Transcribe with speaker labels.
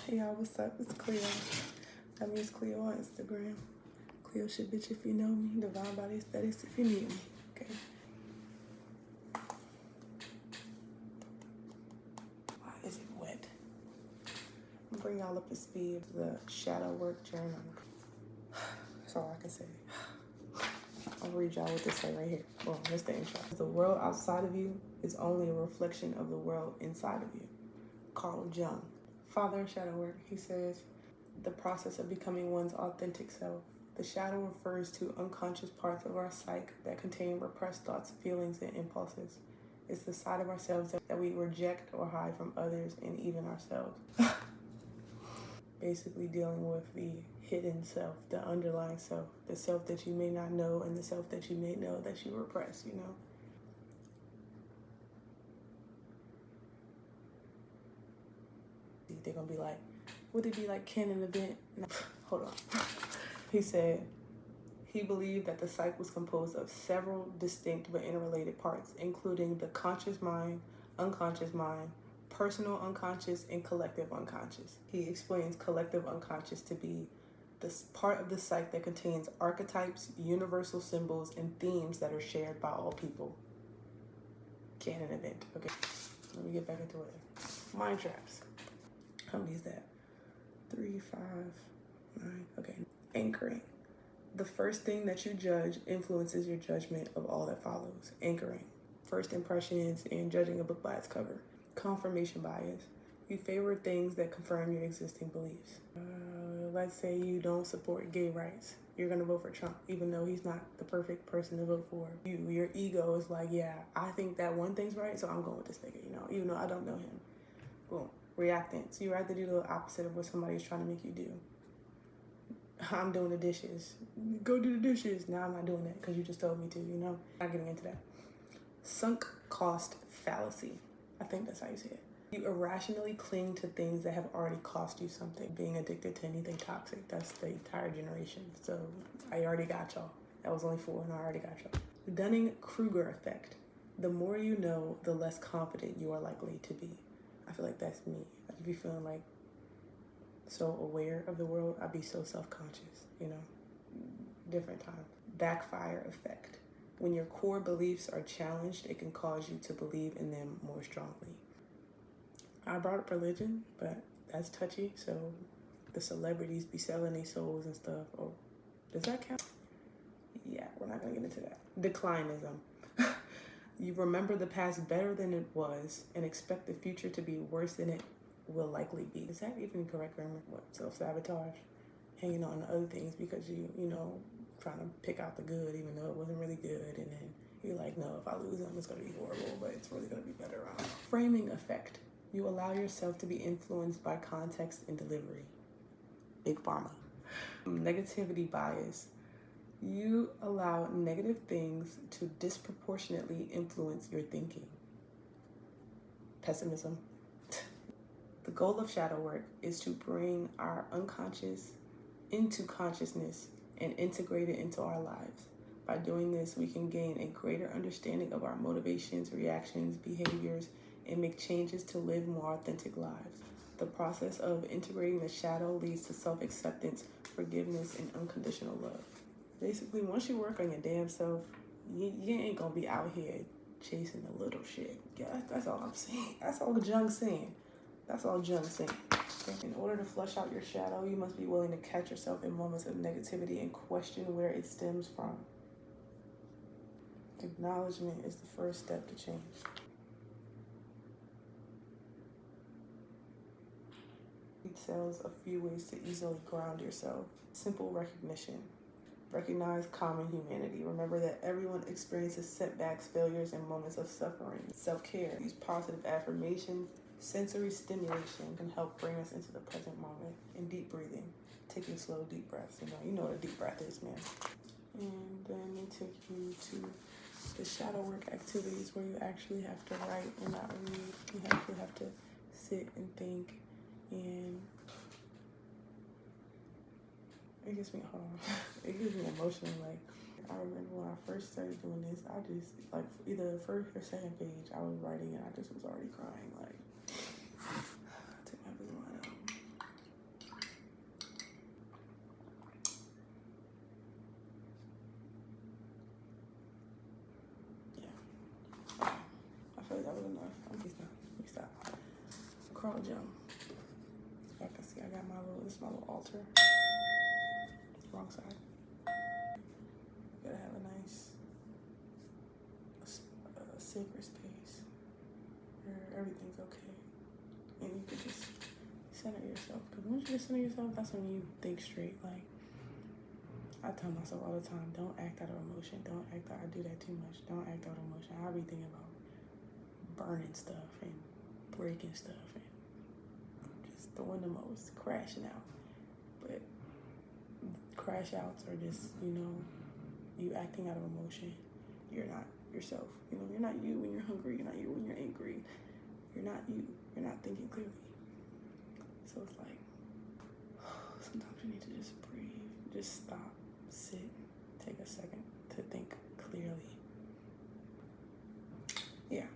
Speaker 1: Hey y'all, what's up? It's Cleo. That means Cleo on Instagram. Cleo shit bitch if you know me. Divine Body Aesthetics if you need me. Okay. Why is it wet? I'm bring y'all up to speed of the shadow work journal. That's all I can say. I'll read y'all what this say right here. Well, that's the intro. The world outside of you is only a reflection of the world inside of you. Carl Jung. Father of shadow work, he says, the process of becoming one's authentic self. The shadow refers to unconscious parts of our psyche that contain repressed thoughts, feelings, and impulses. It's the side of ourselves that we reject or hide from others and even ourselves. Basically dealing with the hidden self, the underlying self, the self that you may not know and the self that you may know that you repress, you know? They're gonna be like, would it be like Ken in the vent? No. Hold on. He said he believed that the psyche was composed of several distinct but interrelated parts, including the conscious mind, unconscious mind, personal unconscious, and collective unconscious. He explains collective unconscious to be this part of the psyche that contains archetypes, universal symbols, and themes that are shared by all people. Ken in the vent. Okay, let me get back into it. Mind traps. How many is that? 3, 5, 9. Okay. Anchoring. The first thing that you judge influences your judgment of all that follows. Anchoring. First impressions and judging a book by its cover. Confirmation bias. You favor things that confirm your existing beliefs. Let's say you don't support gay rights. You're going to vote for Trump, even though he's not the perfect person to vote for. Your ego is like, yeah, I think that one thing's right, so I'm going with this nigga, you know, even though I don't know him. Boom. Reactance. You rather do the opposite of what somebody's trying to make you do. I'm doing the dishes. Go do the dishes. Now I'm not doing that because you just told me to, you know? Not getting into that. Sunk cost fallacy. I think that's how you say it. You irrationally cling to things that have already cost you something. Being addicted to anything toxic. That's the entire generation. So I already got y'all. That was only 4 and I already got y'all. Dunning-Kruger effect. The more you know, the less confident you are likely to be. I feel like that's me. Like if you feeling like so aware of the world, I'd be so self-conscious, you know? Different time. Backfire effect. When your core beliefs are challenged, it can cause you to believe in them more strongly. I brought up religion, but that's touchy, so the celebrities be selling their souls and stuff. Oh, does that count? Yeah, we're not gonna get into that. Declinism. You remember the past better than it was and expect the future to be worse than it will likely be. Is that even correct grammar? What, self-sabotage? Hanging on to other things because you know, trying to pick out the good even though it wasn't really good, and then you're like, no, if I lose them, it's gonna be horrible, but it's really gonna be better on. Framing effect. You allow yourself to be influenced by context and delivery. Big pharma. Negativity bias. You allow negative things to disproportionately influence your thinking. Pessimism. The goal of shadow work is to bring our unconscious into consciousness and integrate it into our lives. By doing this, we can gain a greater understanding of our motivations, reactions, behaviors, and make changes to live more authentic lives. The process of integrating the shadow leads to self-acceptance, forgiveness, and unconditional love. Basically, once you work on your damn self, you ain't gonna be out here chasing the little shit. Yeah, that's all I'm saying. That's all Jung's saying. That's all Jung's saying. Okay? In order to flush out your shadow, you must be willing to catch yourself in moments of negativity and question where it stems from. Acknowledgement is the first step to change. It tells a few ways to easily ground yourself. Simple recognition. Recognize common humanity. Remember that everyone experiences setbacks, failures, and moments of suffering. Self-care. Use positive affirmations. Sensory stimulation can help bring us into the present moment. And deep breathing. Taking slow, deep breaths. You know what a deep breath is, man. And then they take you to the shadow work activities where you actually have to write and not read. You actually have to sit and think. And it gets me it gets me emotional. Like, I remember when I first started doing this, I just, like, either the first or second page I was writing and I just was already crying. Like, I took my blue line out. call it jung. I can see I got this is my little altar. Wrong side. Gotta have a nice sacred space where everything's okay. And you can just center yourself. Because once you center yourself, that's when you think straight. Like, I tell myself all the time, don't act out of emotion. Don't act out, I do that too much. Don't act out of emotion. I'll be thinking about burning stuff and breaking stuff and just doing the most, crashing out. But crash outs are just, you acting out of emotion. You're not yourself. You're not you when you're hungry. You're not you when you're angry. You're not you. You're not thinking clearly. So it's like, sometimes you need to just breathe. Just stop, sit, take a second to think clearly. Yeah.